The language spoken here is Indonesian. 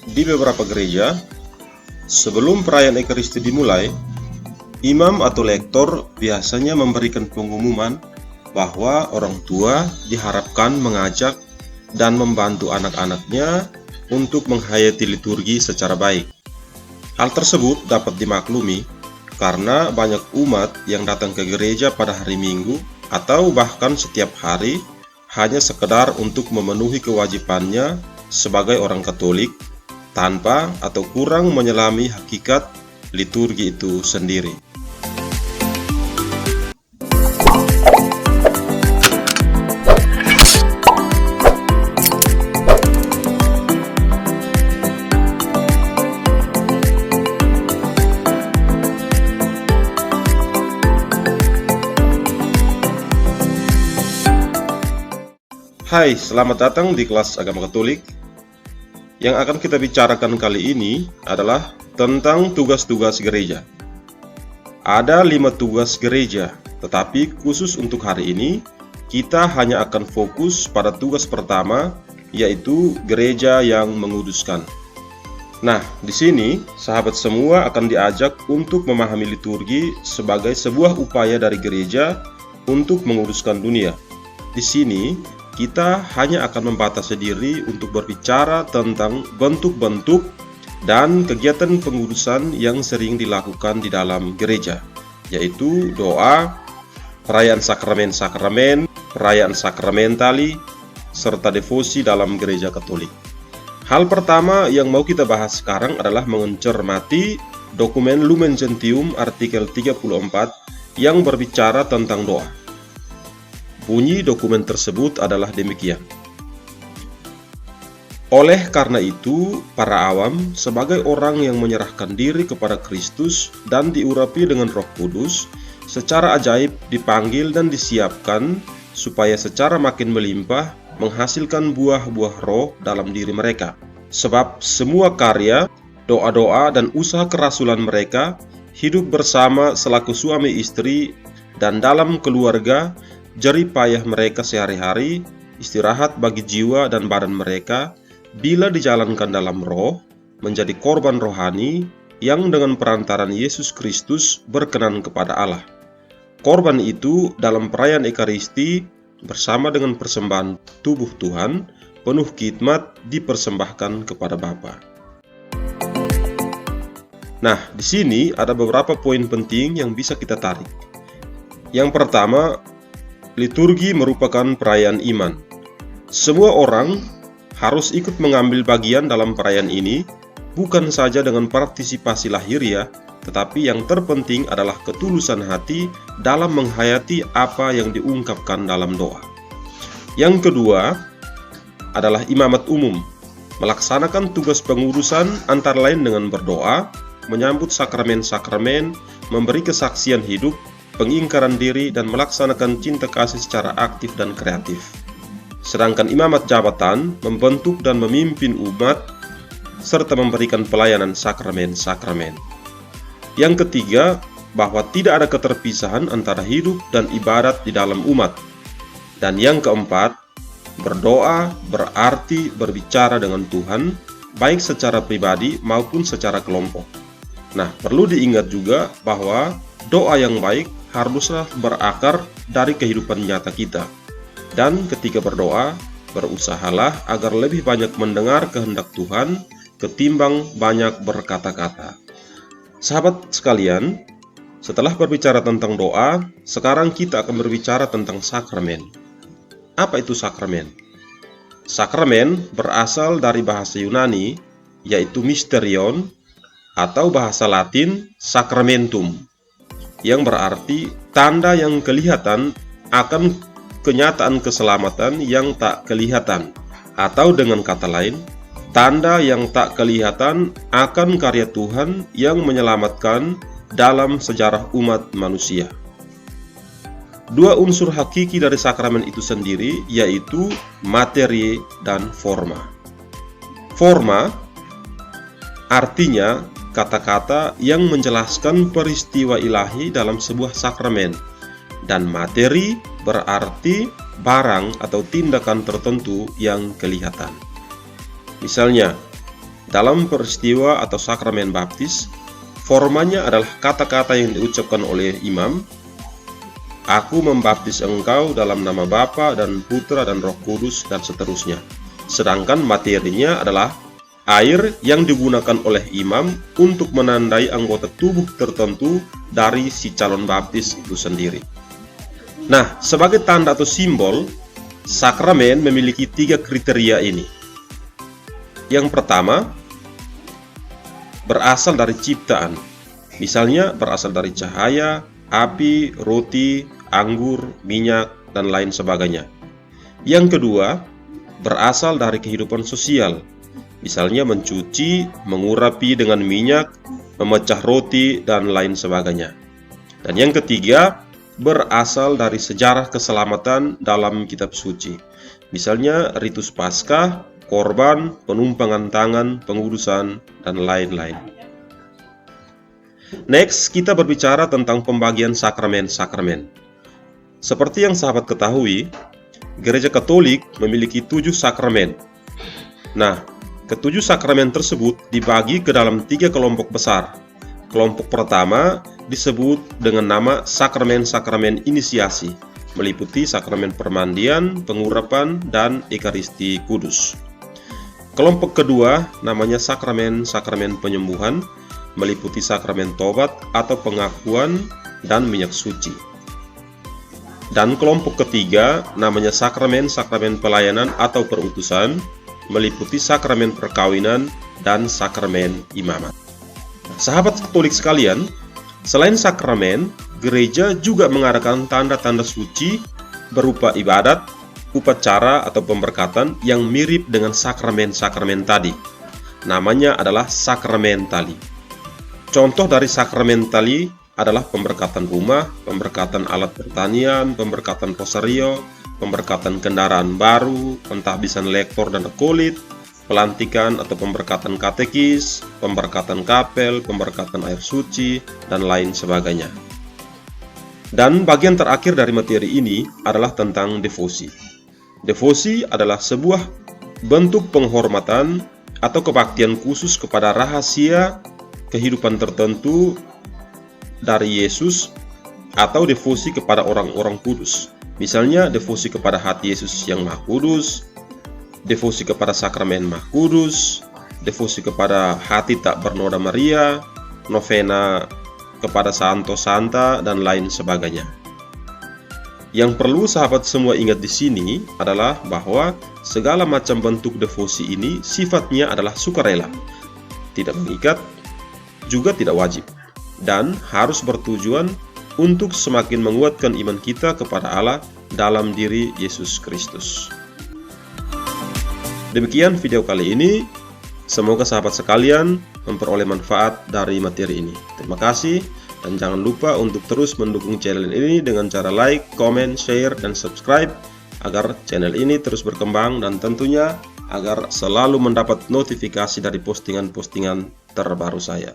di beberapa gereja, sebelum perayaan Ekaristi dimulai, imam atau lektor biasanya memberikan pengumuman bahwa orang tua diharapkan mengajak dan membantu anak-anaknya untuk menghayati liturgi secara baik. Hal tersebut dapat dimaklumi karena banyak umat yang datang ke gereja pada hari Minggu atau bahkan setiap hari hanya sekedar untuk memenuhi kewajibannya sebagai orang Katolik tanpa atau kurang menyelami hakikat liturgi itu sendiri. Hai, selamat datang di kelas agama Katolik. Yang akan kita bicarakan kali ini adalah tentang tugas-tugas gereja. Ada 5 tugas gereja, tetapi khusus untuk hari ini, kita hanya akan fokus pada tugas pertama, yaitu gereja yang menguduskan. Nah, di sini sahabat semua akan diajak untuk memahami liturgi sebagai sebuah upaya dari gereja untuk menguduskan dunia. Di sini, kita hanya akan membatasi diri untuk berbicara tentang bentuk-bentuk dan kegiatan pengudusan yang sering dilakukan di dalam gereja, yaitu doa, perayaan sakramen-sakramen, perayaan sakramentali, serta devosi dalam gereja Katolik. Hal pertama yang mau kita bahas sekarang adalah mencermati dokumen Lumen Gentium artikel 34 yang berbicara tentang doa. Bunyi dokumen tersebut adalah demikian. Oleh karena itu, para awam sebagai orang yang menyerahkan diri kepada Kristus dan diurapi dengan Roh Kudus, secara ajaib dipanggil dan disiapkan supaya secara makin melimpah menghasilkan buah-buah roh dalam diri mereka. Sebab semua karya, doa-doa dan usaha kerasulan mereka hidup bersama selaku suami istri dan dalam keluarga, jerih payah mereka sehari-hari, istirahat bagi jiwa dan badan mereka, bila dijalankan dalam roh, menjadi korban rohani yang dengan perantaran Yesus Kristus berkenan kepada Allah. Korban itu dalam perayaan Ekaristi bersama dengan persembahan tubuh Tuhan, penuh khidmat dipersembahkan kepada Bapa. Nah, di sini ada beberapa poin penting yang bisa kita tarik. Yang pertama, liturgi merupakan perayaan iman. Semua orang harus ikut mengambil bagian dalam perayaan ini, bukan saja dengan partisipasi lahiriah, tetapi yang terpenting adalah ketulusan hati dalam menghayati apa yang diungkapkan dalam doa. Yang kedua adalah imamat umum, melaksanakan tugas pengurusan antara lain dengan berdoa, menyambut sakramen-sakramen, memberi kesaksian hidup, pengingkaran diri, dan melaksanakan cinta kasih secara aktif dan kreatif. Sedangkan imamat jabatan membentuk dan memimpin umat serta memberikan pelayanan sakramen-sakramen. Yang ketiga, bahwa tidak ada keterpisahan antara hidup dan ibadat di dalam umat. Dan yang keempat, berdoa berarti berbicara dengan Tuhan, baik secara pribadi maupun secara kelompok. Nah, perlu diingat juga bahwa doa yang baik haruslah berakar dari kehidupan nyata kita. Dan ketika berdoa, berusahalah agar lebih banyak mendengar kehendak Tuhan ketimbang banyak berkata-kata. Sahabat sekalian, setelah berbicara tentang doa, sekarang kita akan berbicara tentang sakramen. Apa itu sakramen? Sakramen berasal dari bahasa Yunani, yaitu mysterion, atau bahasa Latin sacramentum, yang berarti tanda yang kelihatan akan kenyataan keselamatan yang tak kelihatan, atau dengan kata lain, tanda yang tak kelihatan akan karya Tuhan yang menyelamatkan dalam sejarah umat manusia. Dua unsur hakiki dari sakramen itu sendiri, yaitu materi dan forma. Forma artinya kata-kata yang menjelaskan peristiwa ilahi dalam sebuah sakramen, dan materi berarti barang atau tindakan tertentu yang kelihatan. Misalnya, Dalam peristiwa atau sakramen baptis, formanya adalah kata-kata yang diucapkan oleh imam, "Aku membaptis engkau dalam nama Bapa dan Putra dan Roh Kudus," dan seterusnya. Sedangkan materinya adalah air yang digunakan oleh imam untuk menandai anggota tubuh tertentu dari si calon baptis itu sendiri. Nah, sebagai tanda atau simbol, sakramen memiliki 3 kriteria ini. Yang pertama, berasal dari ciptaan. Misalnya berasal dari cahaya, api, roti, anggur, minyak, dan lain sebagainya. Yang kedua, berasal dari kehidupan sosial. Misalnya mencuci, mengurapi dengan minyak, memecah roti, dan lain sebagainya. Dan yang ketiga, berasal dari sejarah keselamatan dalam kitab suci. Misalnya ritus Paskah, korban, penumpangan tangan, pengudusan, dan lain-lain. Next, kita berbicara tentang pembagian sakramen-sakramen. Seperti yang sahabat ketahui, Gereja Katolik memiliki 7 sakramen. Nah, ke-7 sakramen tersebut dibagi ke dalam 3 kelompok besar. Kelompok pertama disebut dengan nama sakramen-sakramen inisiasi, meliputi sakramen permandian, pengurapan, dan ekaristi kudus. Kelompok kedua namanya sakramen-sakramen penyembuhan, meliputi sakramen tobat atau pengakuan dan minyak suci. Dan kelompok ketiga namanya sakramen-sakramen pelayanan atau perutusan, meliputi sakramen perkawinan dan sakramen imamat. Sahabat Katolik sekalian, selain sakramen, gereja juga mengadakan tanda-tanda suci berupa ibadat, upacara atau pemberkatan yang mirip dengan sakramen-sakramen tadi. Namanya adalah sakramentali. Contoh dari sakramentali adalah pemberkatan rumah, pemberkatan alat pertanian, pemberkatan rosario, pemberkatan kendaraan baru, pentahbisan lektor dan akolit, pelantikan atau pemberkatan katekis, pemberkatan kapel, pemberkatan air suci, dan lain sebagainya. Dan bagian terakhir dari materi ini adalah tentang devosi. Devosi adalah sebuah bentuk penghormatan atau kebaktian khusus kepada rahasia kehidupan tertentu dari Yesus, atau devosi kepada orang-orang kudus. Misalnya devosi kepada hati Yesus yang Maha Kudus, devosi kepada sakramen Maha Kudus, devosi kepada hati tak bernoda Maria, novena kepada Santo Santa, dan lain sebagainya. Yang perlu sahabat semua ingat di sini adalah bahwa segala macam bentuk devosi ini sifatnya adalah sukarela, tidak mengikat, juga tidak wajib, dan harus bertujuan untuk semakin menguatkan iman kita kepada Allah dalam diri Yesus Kristus. Demikian video kali ini. Semoga sahabat sekalian memperoleh manfaat dari materi ini. Terima kasih, dan jangan lupa untuk terus mendukung channel ini dengan cara like, comment, share, dan subscribe agar channel ini terus berkembang, dan tentunya agar selalu mendapat notifikasi dari postingan-postingan terbaru saya.